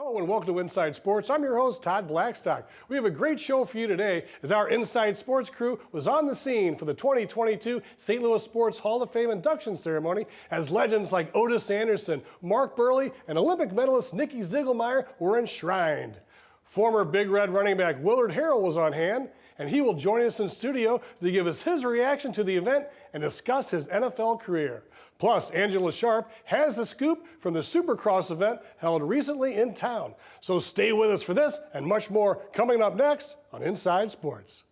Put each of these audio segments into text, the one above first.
Hello and welcome to Inside Sports. I'm your host, Todd Blackstock. We have a great show for you today as our Inside Sports crew was on the scene for the 2022 St. Louis Sports Hall of Fame induction ceremony as legends like Ottis Anderson, Mark Burley, and Olympic medalist Nikki Ziegelmeyer were enshrined. Former Big Red running back Willard Harrell was on hand, and he will join us in studio to give us his reaction to the event and discuss his NFL career. Plus, Angella Sharpe has the scoop from the Supercross event held recently in town. So stay with us for this and much more coming up next on Inside Sports.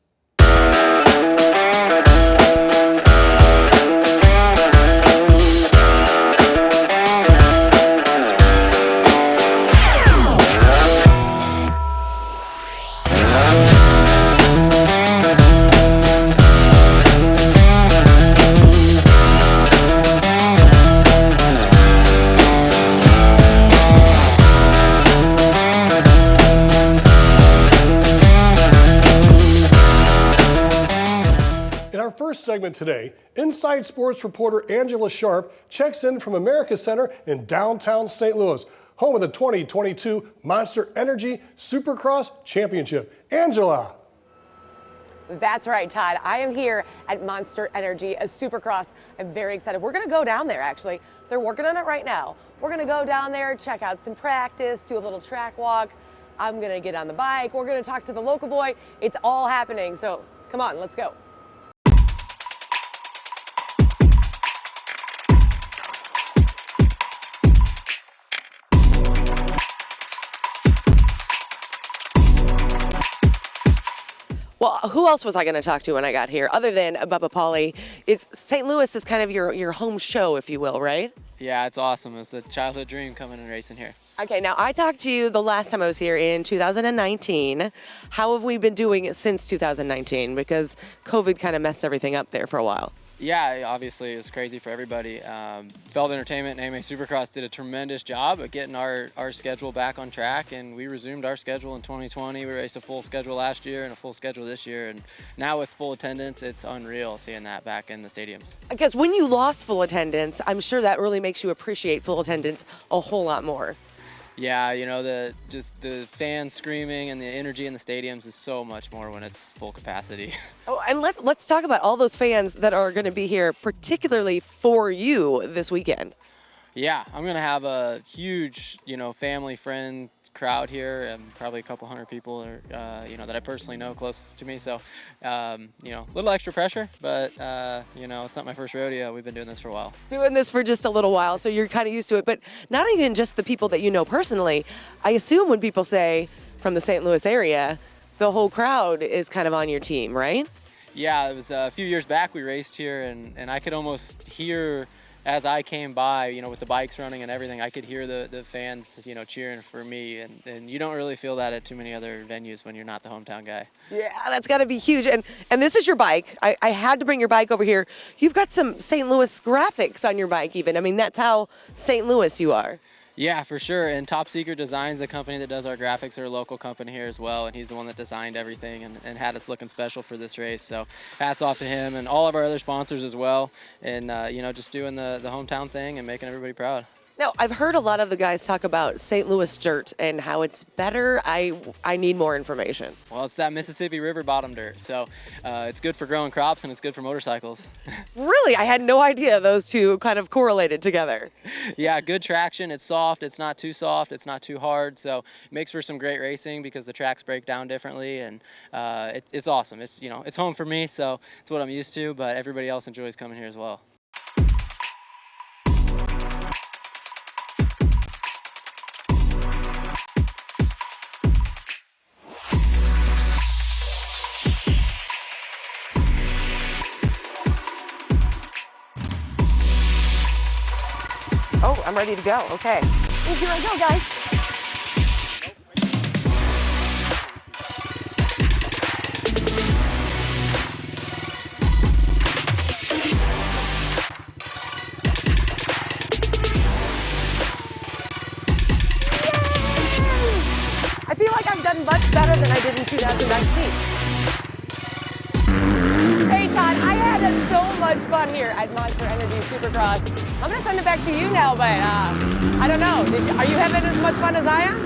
First segment today, Inside Sports reporter Angella Sharpe checks in from America Center in downtown St. Louis, home of the 2022 Monster Energy Supercross Championship. Angela. That's right, Todd. I am here at Monster Energy, a Supercross. I'm very excited. We're going to go down there, actually. They're working on it right now. We're going to go down there, check out some practice, do a little track walk. I'm going to get on the bike. We're going to talk to the local boy. It's all happening. So come on, let's go. Well, who else was I going to talk to when I got here other than Bubba Pauly? It's St. Louis is kind of your home show, if you will, right? Yeah, it's awesome. It's a childhood dream coming and racing here. Okay, now I talked to you the last time I was here in 2019. How have we been doing since 2019? Because COVID kind of messed everything up there for a while. Yeah, obviously it was crazy for everybody. Feld Entertainment and AMA Supercross did a tremendous job of getting our schedule back on track, and we resumed our schedule in 2020. We raced a full schedule last year and a full schedule this year, and now with full attendance, it's unreal seeing that back in the stadiums. I guess when you lost full attendance, I'm sure that really makes you appreciate full attendance a whole lot more. Yeah, you know, the fans screaming and the energy in the stadiums is so much more when it's full capacity. Oh, and let's talk about all those fans that are going to be here, particularly for you this weekend. Yeah, I'm going to have a huge, family friend crowd here, and probably a couple hundred people that I personally know close to me. So, a little extra pressure, but it's not my first rodeo. We've been doing this for a while. Doing this for just a little while, so you're kind of used to it. But not even just the people that you know personally. I assume when people say from the St. Louis area, the whole crowd is kind of on your team, right? Yeah, it was a few years back we raced here, and I could almost hear as I came by, with the bikes running and everything, I could hear the fans, cheering for me. And you don't really feel that at too many other venues when you're not the hometown guy. Yeah, that's got to be huge. And this is your bike. I had to bring your bike over here. You've got some St. Louis graphics on your bike even. I mean, that's how St. Louis you are. Yeah, for sure. And Top Secret Designs, the company that does our graphics, are a local company here as well. And he's the one that designed everything and had us looking special for this race. So hats off to him and all of our other sponsors as well. And, just doing the hometown thing and making everybody proud. Now, I've heard a lot of the guys talk about St. Louis dirt and how it's better. I need more information. Well, it's that Mississippi River bottom dirt. So it's good for growing crops and it's good for motorcycles. Really? I had no idea those two kind of correlated together. Yeah, good traction. It's soft. It's not too soft. It's not too hard. So it makes for some great racing because the tracks break down differently. And it's awesome. It's, it's home for me. So it's what I'm used to. But everybody else enjoys coming here as well. Oh, I'm ready to go. Okay. Here I go, guys. I feel like I've done much better than I did in 2019. Hey Todd, I had so much fun here at Monster Energy Supercross. I'm gonna send it back to you now, but I don't know. Are you having as much fun as I am?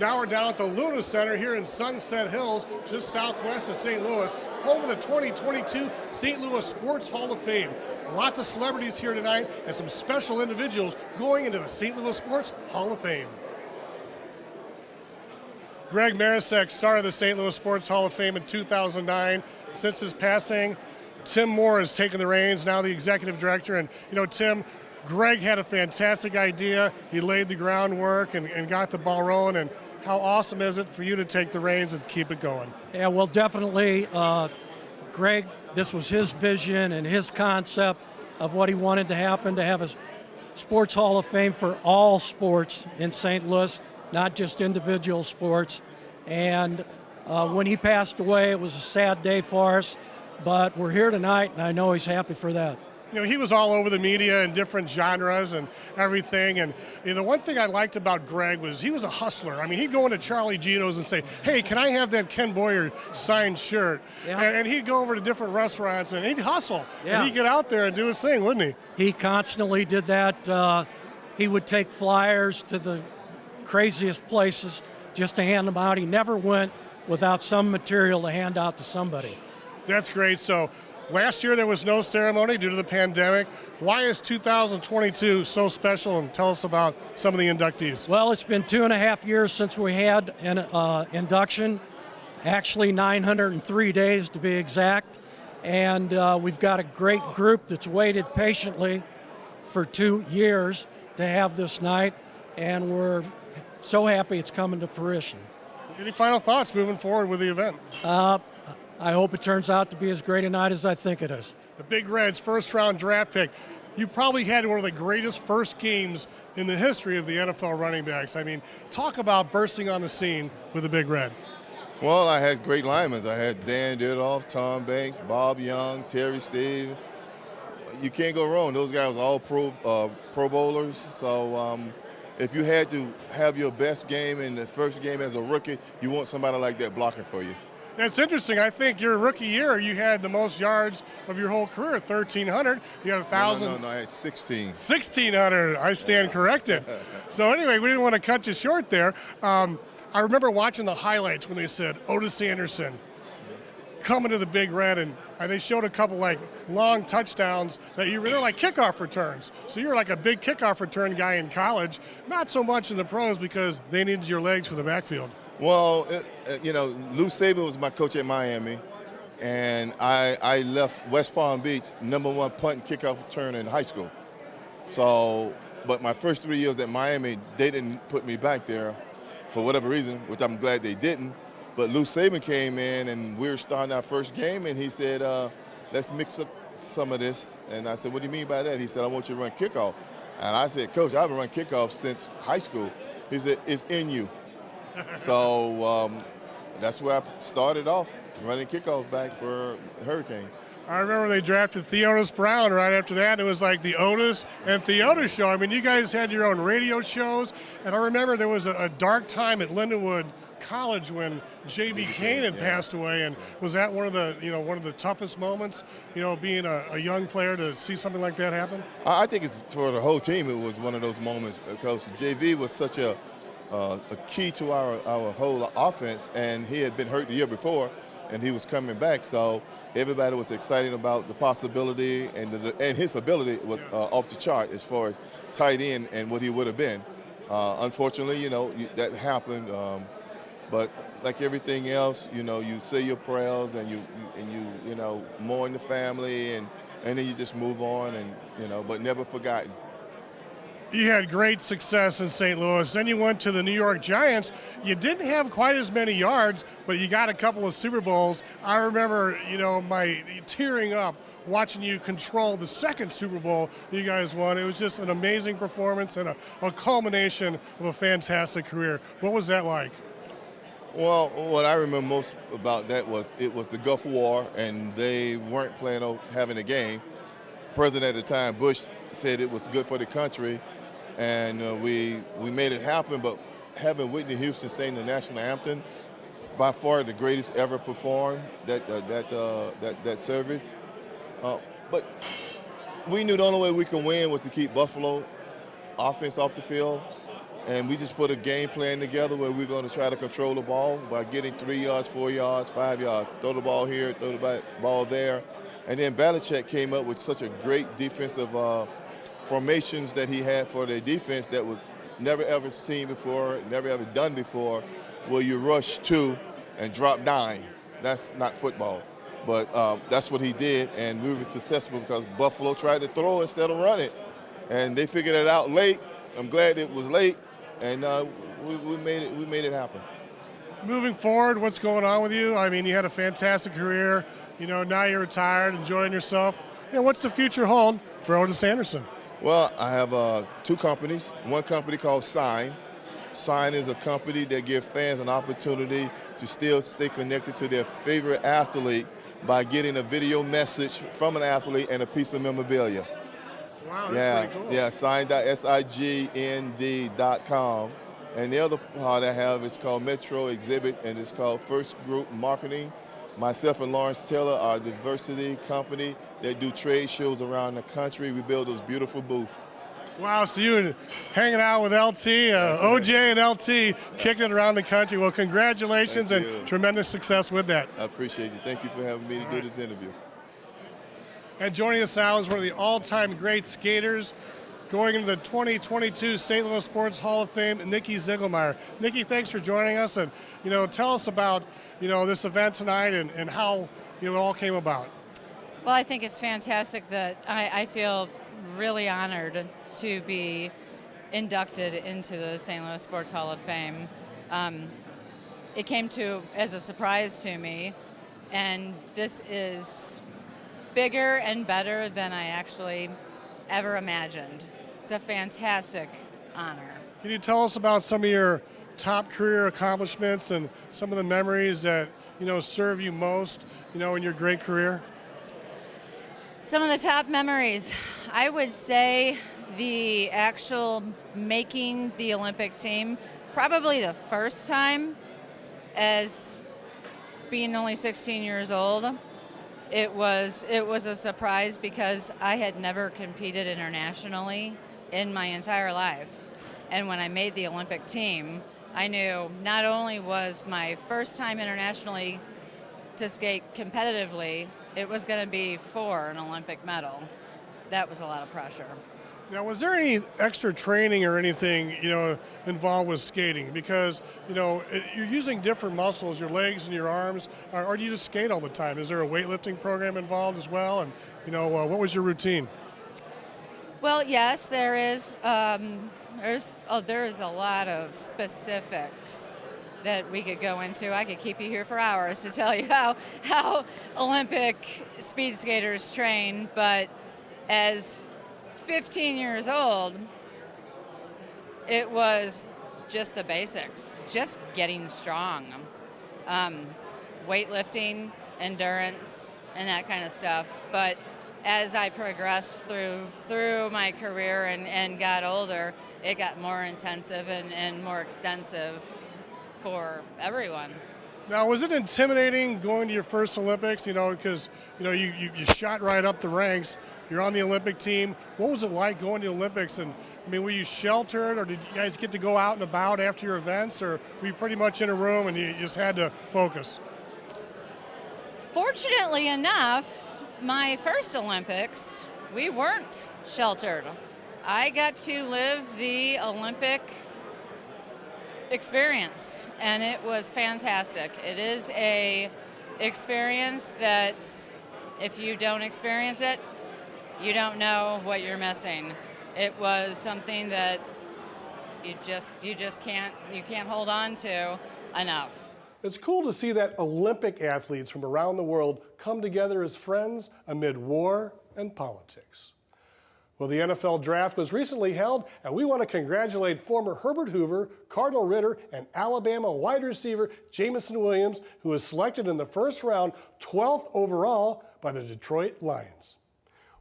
Now we're down at the Luna Center here in Sunset Hills, just southwest of St. Louis, home of the 2022 St. Louis Sports Hall of Fame. Lots of celebrities here tonight and some special individuals going into the St. Louis Sports Hall of Fame. Greg Marisek started the St. Louis Sports Hall of Fame in 2009. Since his passing, Tim Moore has taken the reins, now the executive director. And, you know, Tim, Greg had a fantastic idea. He laid the groundwork and got the ball rolling. And how awesome is it for you to take the reins and keep it going? Yeah, well, definitely, Greg, this was his vision and his concept of what he wanted to happen, to have a Sports Hall of Fame for all sports in St. Louis, not just individual sports. And when he passed away, it was a sad day for us, but we're here tonight, and I know he's happy for that. You know, he was all over the media in different genres and everything. And you know, the one thing I liked about Greg was he was a hustler. I mean, he'd go into Charlie Gino's and say, hey, can I have that Ken Boyer signed shirt? Yeah. And he'd go over to different restaurants and he'd hustle. Yeah. And he'd get out there and do his thing, wouldn't he? He constantly did that. He would take flyers to the craziest places just to hand them out. He never went without some material to hand out to somebody. That's great. So last year there was no ceremony due to the pandemic. Why is 2022 so special? And tell us about some of the inductees. Well, it's been 2.5 years since we had an induction, actually 903 days to be exact. And we've got a great group that's waited patiently for 2 years to have this night. And we're so happy it's coming to fruition. Any final thoughts moving forward with the event? I hope it turns out to be as great a night as I think it is. The Big Reds, first round draft pick. You probably had one of the greatest first games in the history of the NFL running backs. I mean, talk about bursting on the scene with the Big Red. Well, I had great linemen. I had Dan Dierdorf, Tom Banks, Bob Young, Terry Steve. You can't go wrong. Those guys were all pro bowlers. So if you had to have your best game in the first game as a rookie, you want somebody like that blocking for you. It's interesting. I think your rookie year, you had the most yards of your whole career, 1,300. You had 1,000. No, I had 16. 1,600. I stand corrected. So anyway, we didn't want to cut you short there. I remember watching the highlights when they said Ottis Anderson coming to the Big Red, and they showed a couple like long touchdowns that they're like kickoff returns. So you're like a big kickoff return guy in college, not so much in the pros because they needed your legs for the backfield. Well, you know, Lou Saban was my coach at Miami, and I left West Palm Beach #1 punt and kickoff return in high school. So, but my first 3 years at Miami, they didn't put me back there for whatever reason, which I'm glad they didn't. But Lou Saban came in, and we were starting our first game, and he said, let's mix up some of this. And I said, what do you mean by that? He said, I want you to run kickoff. And I said, Coach, I've been running kickoff since high school. He said, it's in you. So that's where I started off, running kickoff back for Hurricanes. I remember they drafted Theodis Brown right after that. It was like the Otis and Theodis show. I mean, you guys had your own radio shows. And I remember there was a dark time at Lindenwood College when J.B. Kane had passed away. And was that one of the toughest moments, being a young player to see something like that happen? I think it's for the whole team. It was one of those moments because J.V. was such a key to our whole offense, and he had been hurt the year before, and he was coming back. So everybody was excited about the possibility, and his ability was off the chart as far as tight end and what he would have been. Unfortunately, that happened. But like everything else, you say your prayers and you mourn the family, and then you just move on, and but never forgotten. You had great success in St. Louis. Then you went to the New York Giants. You didn't have quite as many yards, but you got a couple of Super Bowls. I remember, my tearing up watching you control the second Super Bowl you guys won. It was just an amazing performance and a culmination of a fantastic career. What was that like? Well, what I remember most about that was it was the Gulf War, and they weren't planning on having a game. President at the time, Bush, said it was good for the country. And we made it happen, but having Whitney Houston sing the national anthem, by far the greatest ever performed that service. But we knew the only way we could win was to keep Buffalo offense off the field. And we just put a game plan together where we're going to try to control the ball by getting 3 yards, 4 yards, 5 yards. Throw the ball here, throw the ball there. And then Belichick came up with such a great defensive formations that he had for their defense that was never ever seen before, never ever done before, where you rush 2 and drop 9. That's not football. But that's what he did, and we were successful because Buffalo tried to throw instead of run it. And they figured it out late. I'm glad it was late, and we made it happen. Moving forward, what's going on with you? I mean, you had a fantastic career. Now you're retired, enjoying yourself. What's the future hold for Ottis Anderson? Well, I have 2 companies. One company called Sign. Sign is a company that gives fans an opportunity to still stay connected to their favorite athlete by getting a video message from an athlete and a piece of memorabilia. Wow, that's pretty cool. Yeah, sign.signd.com. And the other part I have is called Metro Exhibit, and it's called First Group Marketing. Myself and Lawrence Taylor are a diversity company that do trade shows around the country. We build those beautiful booths. Wow, so you were hanging out with LT, OJ and LT, kicking it around the country. Well, congratulations and tremendous success with that. I appreciate you. Thank you for having me to do this interview. And joining us now is one of the all-time great skaters going into the 2022 St. Louis Sports Hall of Fame, Nikki Ziegelmeyer. Nikki, thanks for joining us, and tell us about this event tonight and how it all came about. Well, I think it's fantastic that I feel really honored to be inducted into the St. Louis Sports Hall of Fame. It came as a surprise to me, and this is bigger and better than I actually ever imagined. It's a fantastic honor. Can you tell us about some of your top career accomplishments and some of the memories that serve you most in your great career? Some of the top memories, I would say the actual making the Olympic team, probably the first time as being only 16 years old. It was a surprise because I had never competed internationally in my entire life. And when I made the Olympic team, I knew not only was my first time internationally to skate competitively, it was going to be for an Olympic medal. That was a lot of pressure. Now, was there any extra training or anything, involved with skating? Because, you're using different muscles, your legs and your arms, or do you just skate all the time? Is there a weightlifting program involved as well? And, what was your routine? Well, yes, there is. There is a lot of specifics that we could go into. I could keep you here for hours to tell you how Olympic speed skaters train, but as 15 years old, it was just the basics, just getting strong, weightlifting, endurance, and that kind of stuff. But as I progressed through my career and got older, it got more intensive and more extensive for everyone. Now, was it intimidating going to your first Olympics? Because you shot right up the ranks. You're on the Olympic team. What was it like going to the Olympics? And were you sheltered, or did you guys get to go out and about after your events, or were you pretty much in a room and you just had to focus? Fortunately enough, my first Olympics, we weren't sheltered. I got to live the Olympic experience, and it was fantastic. It is a experience that if you don't experience it, you don't know what you're missing. It was something that you just can't hold on to enough. It's cool to see that Olympic athletes from around the world come together as friends amid war and politics. Well, the NFL draft was recently held, and we want to congratulate former Herbert Hoover, Cardinal Ritter, and Alabama wide receiver Jameson Williams, who was selected in the first round, 12th overall by the Detroit Lions.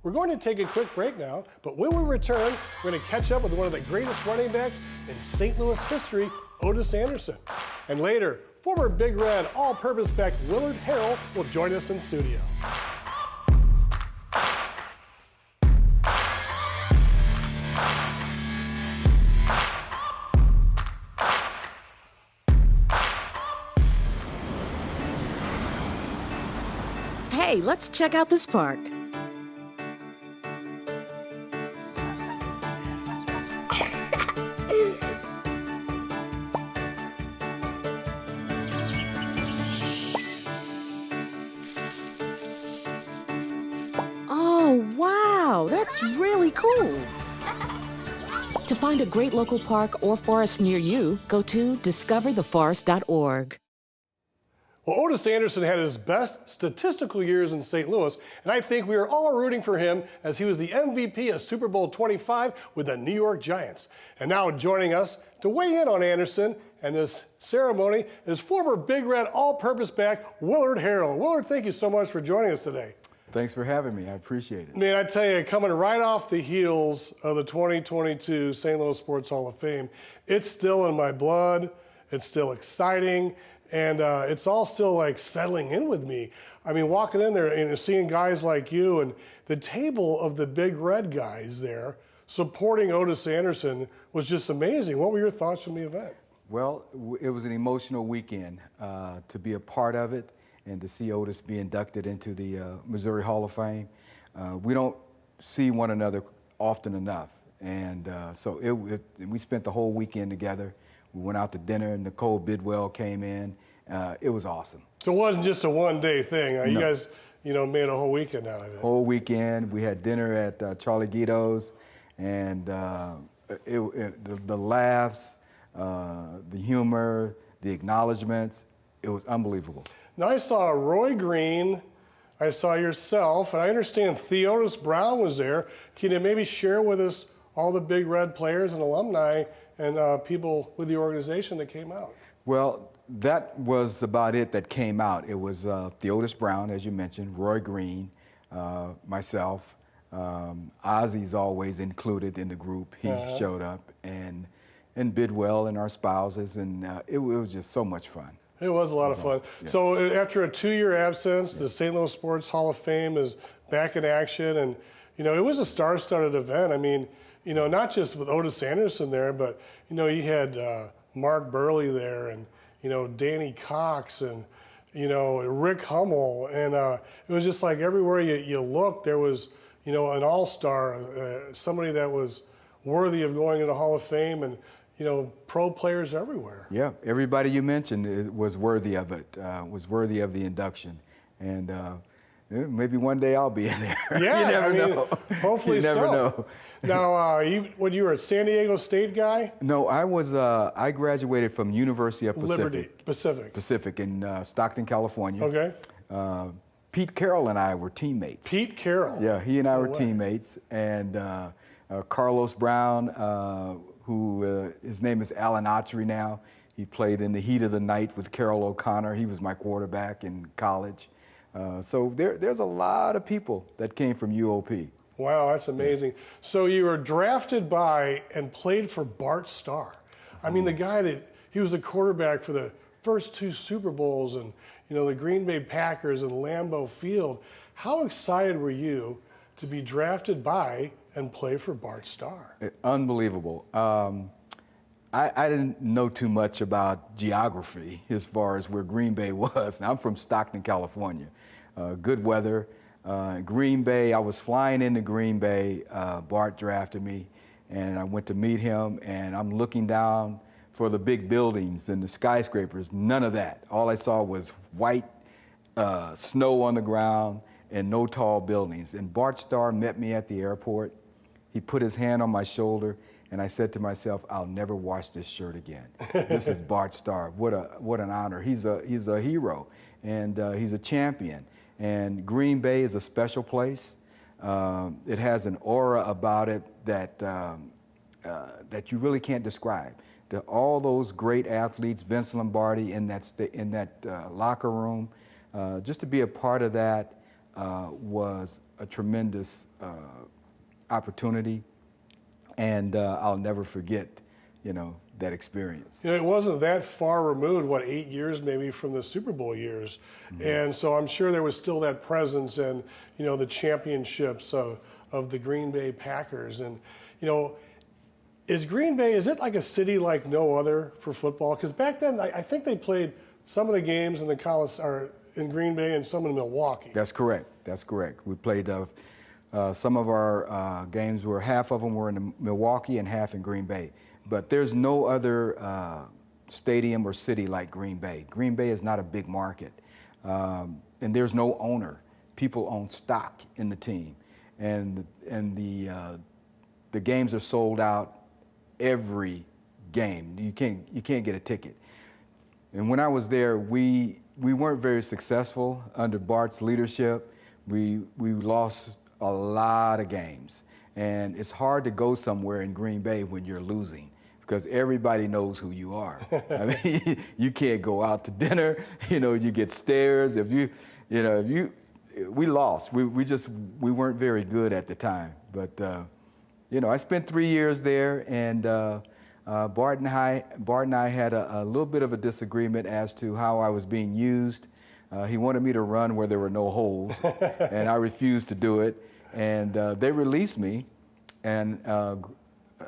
We're going to take a quick break now, but when we return, we're going to catch up with one of the greatest running backs in St. Louis history, Ottis Anderson. And later, former Big Red all-purpose back Willard Harrell will join us in studio. Hey, let's check out this park. Oh, wow, that's really cool. To find a great local park or forest near you, go to discovertheforest.org. Well, Ottis Anderson had his best statistical years in St. Louis, and I think we are all rooting for him as he was the MVP of Super Bowl 25 with the New York Giants. And now joining us to weigh in on Anderson and this ceremony is former Big Red all-purpose back Willard Harrell. Willard, thank you so much for joining us today. Thanks for having me. I appreciate it. Man, I tell you, coming right off the heels of the 2022 St. Louis Sports Hall of Fame, it's still in my blood. It's still exciting. And it's all still like settling in with me. I mean, walking in there and seeing guys like you and the table of the Big Red guys there supporting Ottis Anderson was just amazing. What were your thoughts from the event? Well, it was an emotional weekend to be a part of it and to see Ottis be inducted into the Missouri Hall of Fame. We don't see one another often enough. And so we spent the whole weekend together. We went out to dinner. Nicole Bidwell came in. It was awesome. So it wasn't just a one-day thing. You No. guys, made a whole weekend out of it. Whole weekend. We had dinner at Charlie Guido's, and the laughs, the humor, the acknowledgments, it was unbelievable. Now I saw Roy Green, I saw yourself, and I understand Theodis Brown was there. Can you maybe share with us all the Big Red players and alumni and people with the organization that came out? Well, that was about it that came out. It was Theodis Brown, as you mentioned, Roy Green, myself. Ozzy's always included in the group. He showed up, and Bidwell and our spouses, and it was just so much fun. It was a lot of fun. Awesome. Yeah. So after a 2-year absence, the St. Louis Sports Hall of Fame is back in action, and it was a star-studded event. I mean, not just with Ottis Anderson there, but you had Mark Burley there, and Danny Cox, and Rick Hummel, and it was just like everywhere you looked, there was an all-star, somebody that was worthy of going into the Hall of Fame, and pro players everywhere. Yeah, everybody you mentioned was worthy of it, was worthy of the induction. And maybe one day I'll be in there. Yeah, you never know. Hopefully you never know. Now, you were a San Diego State guy? No, I graduated from University of Pacific in Stockton, California. Okay. Pete Carroll and I were teammates. Pete Carroll? Yeah, he and I were teammates. And Carlos Brown, who his name is Alan Autry now. He played in the heat of the night with Carroll O'Connor. He was my quarterback in college. So there's a lot of people that came from UOP. Wow, that's amazing. So you were drafted by and played for Bart Starr. I mean, the guy he was the quarterback for the first 2 Super Bowls and, the Green Bay Packers and Lambeau Field. How excited were you to be drafted by and play for Bart Starr? Unbelievable. I didn't know too much about geography as far as where Green Bay was. I'm from Stockton, California. Good weather. Green Bay, I was flying into Green Bay. Bart drafted me, and I went to meet him, and I'm looking down for the big buildings and the skyscrapers. None of that. All I saw was white snow on the ground and no tall buildings. And Bart Starr met me at the airport. He put his hand on my shoulder, and I said to myself, I'll never wash this shirt again. This is Bart Starr. What an honor. He's a hero, and he's a champion. And Green Bay is a special place. It has an aura about it that you really can't describe. All those great athletes, Vince Lombardi in that locker room, just to be a part of that was a tremendous opportunity, and I'll never forget, that experience. It wasn't that far removed, 8 years maybe from the Super Bowl years. Mm-hmm. And so I'm sure there was still that presence and, the championships of the Green Bay Packers. And, is Green Bay, is it like a city like no other for football? Because back then, I think they played some of the games in the in Green Bay and some in Milwaukee. That's correct. That's correct. We played some of our games were half of them were in Milwaukee and half in Green Bay. But there's no other stadium or city like Green Bay. Green Bay is not a big market, and there's no owner. People own stock in the team, and the games are sold out every game. You can't get a ticket. And when I was there, we weren't very successful under Bart's leadership. We lost a lot of games, and it's hard to go somewhere in Green Bay when you're losing because everybody knows who you are. I mean, you can't go out to dinner. You get stares. We lost. We weren't very good at the time. But I spent 3 years there, and Bart and I had a little bit of a disagreement as to how I was being used. He wanted me to run where there were no holes, and I refused to do it. And they released me, and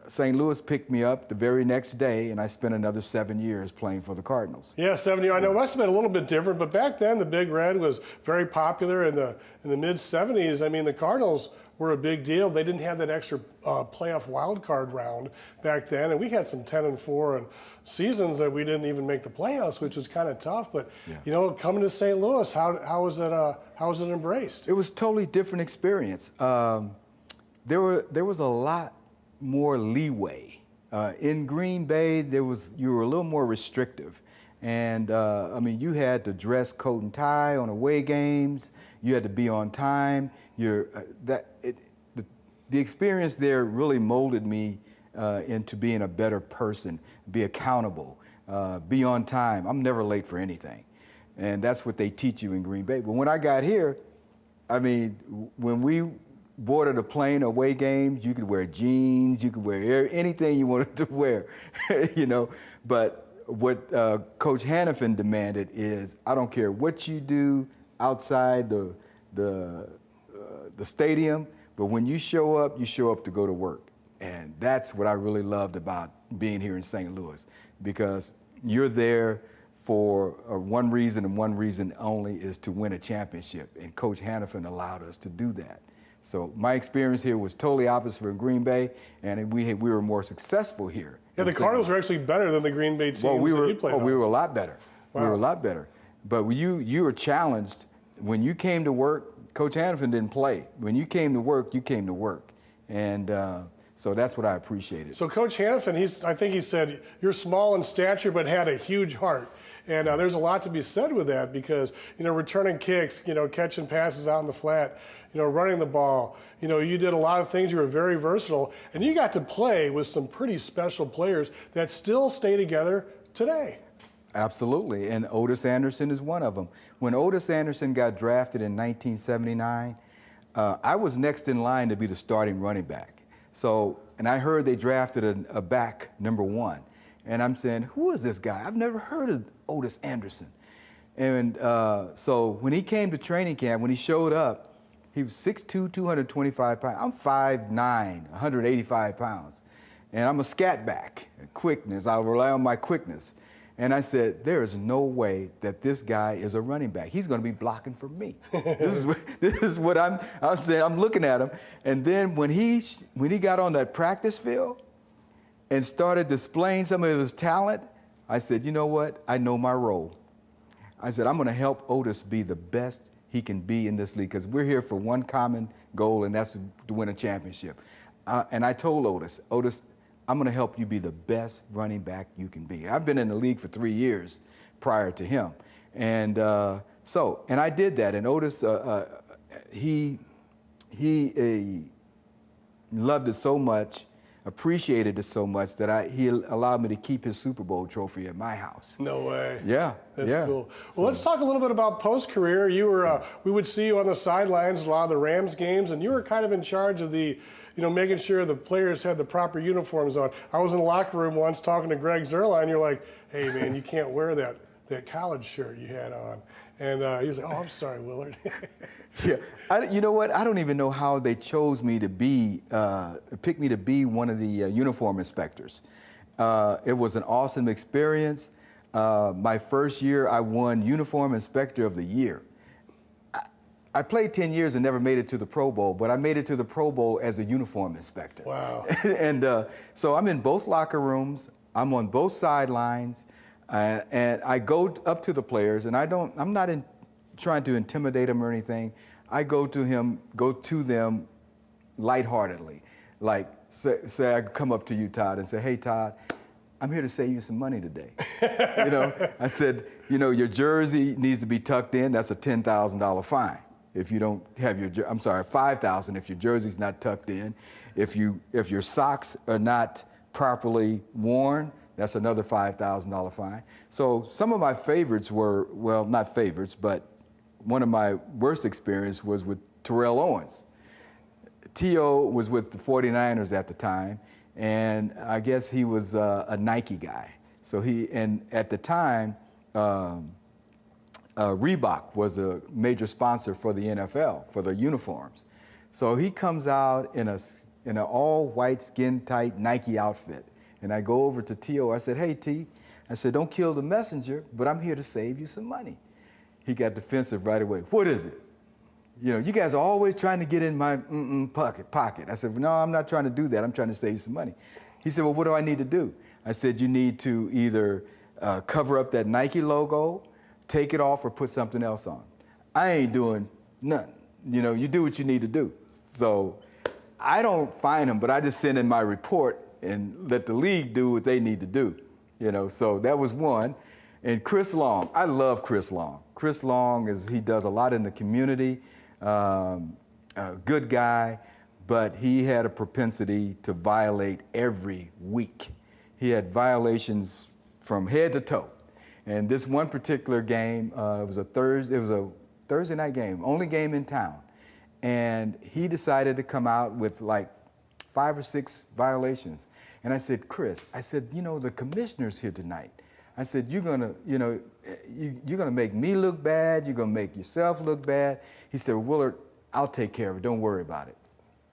St. Louis picked me up the very next day, and I spent another 7 years playing for the Cardinals. Yeah, 7 years. I know it must have been a little bit different, but back then the Big Red was very popular in the mid-'70s. I mean, the Cardinals were a big deal. They didn't have that extra playoff wild card round back then, and we had some 10-4 and seasons that we didn't even make the playoffs, which was kind of tough. But coming to St. Louis, how was it embraced? It was a totally different experience. There was a lot more leeway. In Green Bay, you were a little more restrictive. And you had to dress coat and tie on away games. You had to be on time. The experience there really molded me into being a better person, be accountable, be on time. I'm never late for anything. And that's what they teach you in Green Bay. But when I got here, when we boarded a plane away games, you could wear jeans, you could wear anything you wanted to wear, But what Coach Hannafin demanded is, I don't care what you do outside the stadium, but when you show up to go to work. And that's what I really loved about being here in St. Louis, because you're there for one reason and one reason only, is to win a championship. And Coach Hannafin allowed us to do that. So my experience here was totally opposite for Green Bay, and we were more successful here. Yeah, the Cardinals were actually better than the Green Bay teams that you played on. We were a lot better. Wow. We were a lot better. But you were challenged. When you came to work, Coach Hannafin didn't play. When you came to work, you came to work. And so that's what I appreciated. So Coach Hannafin, I think he said, you're small in stature but had a huge heart. And there's a lot to be said with that because, returning kicks, catching passes out in the flat, running the ball. You did a lot of things. You were very versatile. And you got to play with some pretty special players that still stay together today. Absolutely. And Ottis Anderson is one of them. When Ottis Anderson got drafted in 1979, I was next in line to be the starting running back. And I heard they drafted a back, number 1. And I'm saying, who is this guy? I've never heard of Ottis Anderson. And so when he came to training camp, when he showed up, he was 6'2", 225 pounds. I'm 5'9", 185 pounds. And I'm a scat back, quickness. I rely on my quickness. And I said, there is no way that this guy is a running back. He's going to be blocking for me. This is what I'm saying. I'm looking at him. And then when he got on that practice field and started displaying some of his talent, I said, you know what? I know my role. I said, I'm going to help Ottis be the best he can be in this league, because we're here for one common goal, and that's to win a championship. And I told Ottis, I'm going to help you be the best running back you can be. I've been in the league for 3 years prior to him. And and I did that. And Ottis, he loved it so much, appreciated it so much that he allowed me to keep his Super Bowl trophy at my house. No way. Yeah. That's cool. Well, let's talk a little bit about post-career. You were, we would see you on the sidelines at a lot of the Rams games, and you were kind of in charge of the, making sure the players had the proper uniforms on. I was in the locker room once talking to Greg Zuerlein. You're like, hey, man, you can't wear that college shirt you had on. And he was like, oh, I'm sorry, Willard. Yeah, you know what? I don't even know how they chose me to pick me to be one of the uniform inspectors. It was an awesome experience. my first year, I won Uniform Inspector of the Year. I played 10 years and never made it to the Pro Bowl, but I made it to the Pro Bowl as a uniform inspector. Wow. And so I'm in both locker rooms, I'm on both sidelines, and I go up to the players, and I'm not trying to intimidate them or anything. I go to them lightheartedly. Like, say I come up to you, Todd, and say, hey, Todd, I'm here to save you some money today. I said, your jersey needs to be tucked in. That's a $10,000 fine. If you don't have I'm sorry, $5,000 if your jersey's not tucked in. If your socks are not properly worn, that's another $5,000 fine. So some of my favorites were, well, not favorites, but one of my worst experience was with Terrell Owens. T.O. was with the 49ers at the time, and I guess he was a Nike guy. So and at the time, Reebok was a major sponsor for the NFL, for the uniforms. So he comes out in an all-white, skin-tight Nike outfit. And I go over to T.O. I said, hey, T, I said, don't kill the messenger, but I'm here to save you some money. He got defensive right away. What is it? You guys are always trying to get in my pocket. I said, well, no, I'm not trying to do that. I'm trying to save you some money. He said, well, what do I need to do? I said, you need to either cover up that Nike logo, take it off, or put something else on. I ain't doing nothing. You do what you need to do. So I don't fine them, but I just send in my report and let the league do what they need to do. So that was one. And Chris Long, I love Chris Long. Chris Long he does a lot in the community, a good guy, but he had a propensity to violate every week. He had violations from head to toe. And this one particular game, it was a Thursday night game, only game in town. And he decided to come out with like 5 or 6 violations. And I said, Chris, the commissioner's here tonight. I said, you're gonna make me look bad, you're gonna make yourself look bad. He said, well, Willard, I'll take care of it, don't worry about it.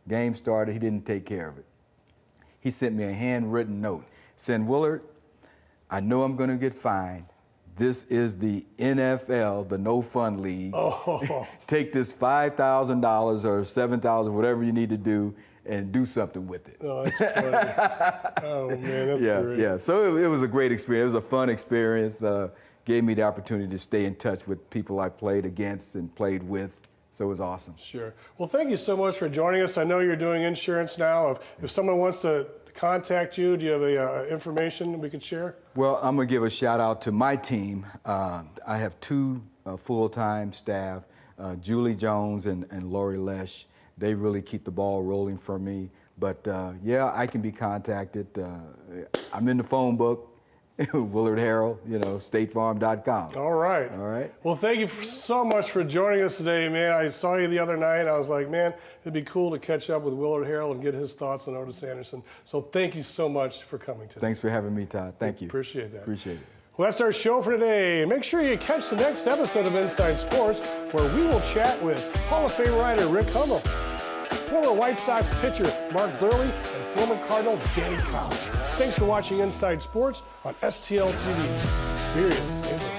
Game started, he didn't take care of it. He sent me a handwritten note saying, Willard, I know I'm gonna get fined. This is the NFL, the No Fun League. Oh. Take this $5,000 or $7,000, whatever you need to do, and do something with it. Oh, that's funny. Oh, man, that's great. Yeah, so it was a great experience. It was a fun experience. Gave me the opportunity to stay in touch with people I played against and played with. So it was awesome. Sure. Well, thank you so much for joining us. I know you're doing insurance now. If someone wants to contact you, do you have information we could share? Well, I'm going to give a shout out to my team. I have 2 full-time staff, Julie Jones and Lori Lesh. They really keep the ball rolling for me. But yeah, I can be contacted. I'm in the phone book, Willard Harrell, statefarm.com. All right. All right. Well, thank you so much for joining us today, man. I saw you the other night. I was like, man, it'd be cool to catch up with Willard Harrell and get his thoughts on Ottis Anderson. So thank you so much for coming today. Thanks for having me, Todd. Thank you. Appreciate that. Appreciate it. Well, that's our show for today. Make sure you catch the next episode of Inside Sports, where we will chat with Hall of Fame writer Rick Hummel, former White Sox pitcher Mark Burley, and former Cardinal Danny Cox. Thanks for watching Inside Sports on STL TV Experience St.